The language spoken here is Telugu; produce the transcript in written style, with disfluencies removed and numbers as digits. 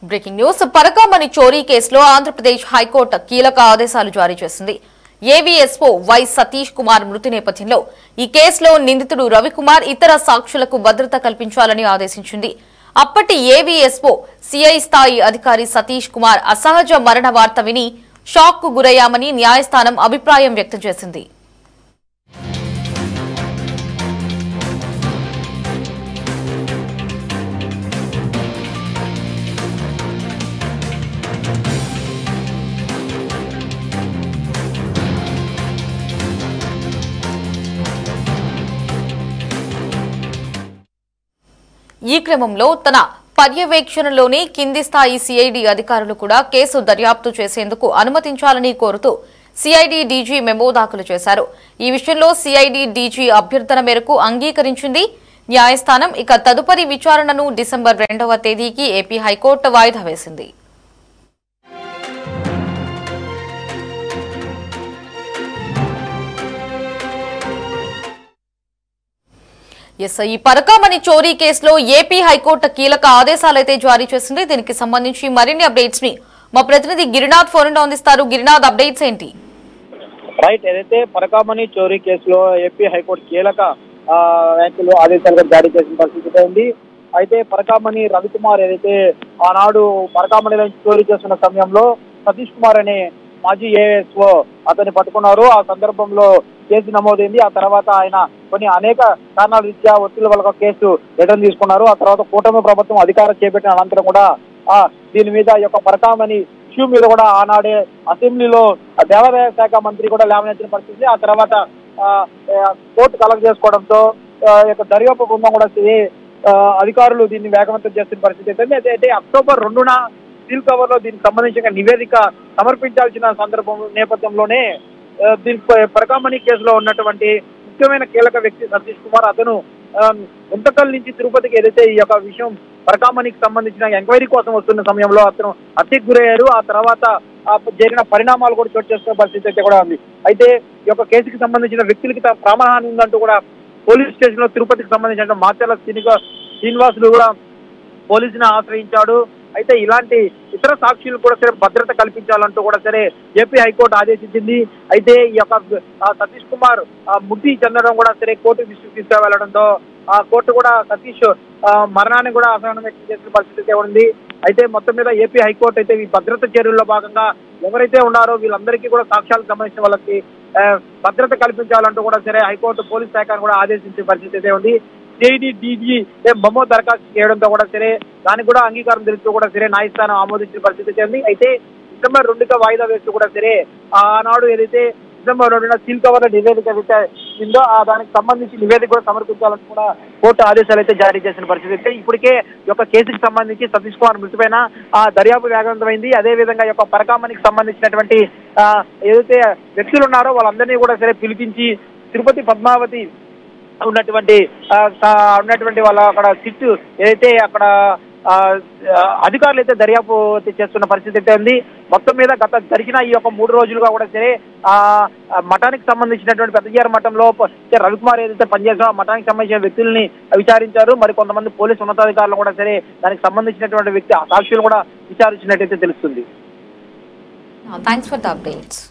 బ్రేకింగ్ న్యూస్ పరకామణి చోరీ కేసులో ఆంధ్రప్రదేశ్ హైకోర్టు కీలక ఆదేశాలు జారీ చేసింది. ఏవీఎస్ఓ వై సతీష్ కుమార్ మృతి నేపథ్యంలో ఈ కేసులో నిందితుడు రవికుమార్ ఇతర సాక్షులకు భద్రత కల్పించాలని ఆదేశించింది. అప్పటి ఏవీఎస్ఓ సిఐ స్థాయి అధికారి సతీష్ కుమార్ అసహజ మరణ వార్త విని షాక్ కు గురయ్యామని న్యాయస్థానం అభిప్రాయం వ్యక్తం చేసింది. ఈ క్రమంలో తన పర్యవేక్షణలోని కింది స్థాయి సిఐడి అధికారులు కూడా కేసు దర్యాప్తు చేసేందుకు అనుమతించాలని కోరుతూ సిఐడి డీజీ మెమో దాఖలు చేశారు. ఈ విషయంలో సిఐడి డీజీ అభ్యర్థన మేరకు అంగీకరించింది న్యాయస్థానం. ఇక తదుపరి విచారణను డిసెంబర్ 2వ తేదీకి ఏపీ హైకోర్టు వాయిదా వేసింది. ఈ పరకామణి చోరీ కేసులో ఏపీ హైకోర్టు కీలక ఆదేశాలైతే జారీ చేసింది. దీనికి సంబంధించి మరిన్ని అప్డేట్స్ ని మా ప్రతినిధి గిరినాథ్ ఫోన్ అందిస్తారు. గిరినాథ్, అప్డేట్స్ ఏంటి? రైట్, ఏదైతే పరకామణి చోరీ కేసులో ఏపీ హైకోర్టు కీలక వ్యాఖ్యలు ఆదేశాలుగా జారీ చేసిన పరిస్థితి ఉంది. అయితే పరకామణి రవికుమార్ ఏదైతే ఆనాడు పరకామణి చోరీ చేస్తున్న సమయంలో సతీష్ కుమార్ అనే మాజీ ఏఎస్ఓ అతన్ని పట్టుకున్నారు. ఆ సందర్భంలో కేసు నమోదైంది. ఆ తర్వాత ఆయన కొన్ని అనేక కారణాల రీత్యా ఒత్తిళ్ల వల్ల కేసు రిటర్న్ తీసుకున్నారు. ఆ తర్వాత కూటమి ప్రభుత్వం అధికారం చేపట్టిన అనంతరం కూడా దీని మీద ఈ యొక్క పరకామణి ఇష్యూ మీద కూడా ఆనాడే అసెంబ్లీలో దేవాదాయ శాఖ మంత్రి కూడా లేవనెత్తిన పరిస్థితి. ఆ తర్వాత కోర్టు కలెక్ట్ చేసుకోవడంతో దర్యాప్తు బృందం కూడా అధికారులు దీన్ని వేగవంతం చేస్తున్న పరిస్థితి అయితే అక్టోబర్ 2న సీల్ కవర్ లో దీనికి సంబంధించిన నివేదిక సమర్పించాల్సిన సందర్భం నేపథ్యంలోనే దీనికి పరకామణి కేసులో ఉన్నటువంటి ముఖ్యమైన కీలక వ్యక్తి సతీష్ కుమార్ అతను గుంతకల్ నుంచి తిరుపతికి ఏదైతే ఈ యొక్క విషయం పరకామణికి సంబంధించిన ఎంక్వైరీ కోసం వస్తున్న సమయంలో అతను హత్యకు గురయ్యారు. ఆ తర్వాత జరిగిన పరిణామాలు కూడా చోటు చేసుకునే పరిస్థితి అయితే కూడా ఉంది. అయితే ఈ యొక్క కేసుకి సంబంధించిన వ్యక్తులకి ప్రాణహాని ఉందంటూ కూడా పోలీస్ స్టేషన్ లో తిరుపతికి సంబంధించిన మాచర్ల శ్రీనివాసులు కూడా పోలీసుని ఆశ్రయించాడు. అయితే ఇలాంటి ఇతర సాక్షులు కూడా సరే భద్రత కల్పించాలంటూ కూడా సరే ఏపీ హైకోర్టు ఆదేశించింది. అయితే ఈ యొక్క సతీష్ కుమార్ మృతి చెందడం కూడా సరే కోర్టు దృష్టికి తీసుకువెళ్లడంతో ఆ కోర్టు కూడా సతీష్ మరణాన్ని కూడా అసహనం వ్యక్తం చేసిన పరిస్థితి ఉంది. అయితే మొత్తం మీద ఏపీ హైకోర్టు అయితే ఈ భద్రత చర్యల్లో భాగంగా ఎవరైతే ఉన్నారో వీళ్ళందరికీ కూడా సాక్ష్యాలకు సంబంధించిన వాళ్ళకి భద్రత కల్పించాలంటూ కూడా సరే హైకోర్టు పోలీస్ శాఖను కూడా ఆదేశించే పరిస్థితి అయితే ఉంది. సిఐడి డీజీ మెమో దరఖాస్తు చేయడంతో కూడా సరే దానికి కూడా అంగీకారం తెలుస్తూ కూడా సరే న్యాయస్థానం ఆమోదించిన పరిస్థితి ఉంది. అయితే డిసెంబర్ 2గా వాయిదా వేస్తూ కూడా సరే ఆనాడు ఏదైతే డిసెంబర్ 2న సీల్ కవర్ లో నివేదిక ఉందో దానికి సంబంధించి నివేదిక కూడా సమర్పించాలని కూడా కోర్టు ఆదేశాలు అయితే జారీ చేసిన పరిస్థితి అయితే ఇప్పటికే ఈ యొక్క కేసుకి సంబంధించి సతీష్ కుమార్ మృతిపైన దర్యాప్తు వేగవంతమైంది. అదేవిధంగా ఈ యొక్క పరకామణికి సంబంధించినటువంటి ఏదైతే వ్యక్తులు ఉన్నారో వాళ్ళందరినీ కూడా సరే పిలిపించి తిరుపతి పద్మావతి ఉన్నటువంటి వాళ్ళ అక్కడ సిట్టు ఏదైతే అక్కడ అధికారులు అయితే దర్యాప్తు చేస్తున్న పరిస్థితి అయితే ఉంది. మొత్తం మీద జరిగిన ఈ యొక్క 3 రోజులుగా కూడా సరే మఠానికి సంబంధించినటువంటి పెద్దజీఆర్ మఠంలో రవికుమార్ ఏదైతే పనిచేసారో ఆ మఠానికి సంబంధించిన వ్యక్తుల్ని విచారించారు. మరి కొంతమంది పోలీసు ఉన్నతాధికారులు కూడా సరే దానికి సంబంధించినటువంటి వ్యక్తి సాక్షులు కూడా విచారించినట్టయితే తెలుస్తుంది. Thanks for the updates.